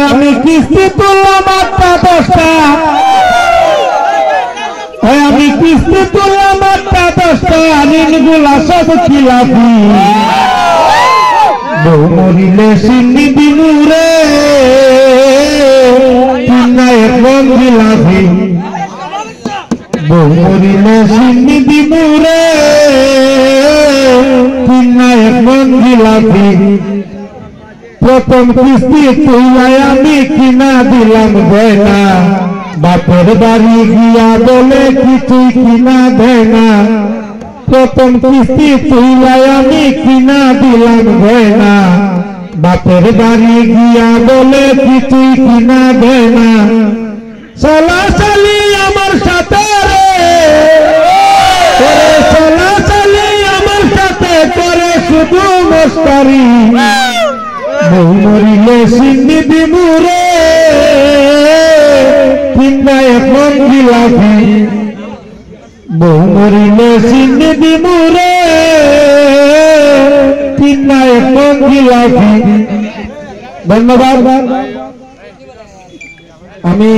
আমি কিস্তি তুললাম 8টা 10টা, আমি কিস্তি তুললাম 8টা 10টা, ঋণগুলা সব খিলাফি। বউ মরিলে সিন্নি দিনু রে, কিনা এখন খিলাফি। বউ মরিলে সিন্নি দিনু রে, কিনা এখন খিলাফি। প্রথম কিস্তি তুইলাই আমি কিনা দিলাম গয়না, বাপের বাড়ি গিয়া বলে কিছুই কিনা দেয় না। প্রথম কিস্তি তুইলাই আমি কিনা দিলাম গয়না, বাপের বাড়ি গিয়া বলে কিছুই কিনা দেয় না। চলাচলি আমার সাথে রে, চলাচলি আমার সাথে করে শুধু মস্কারি। বউ মরিলে সিন্নি দিমু রে, কিনা এখন খিলাফি। বউ মরিলে সিন্নি দিমু রে, কিনা এখন খিলাফি। ধন্যবাদ। আমি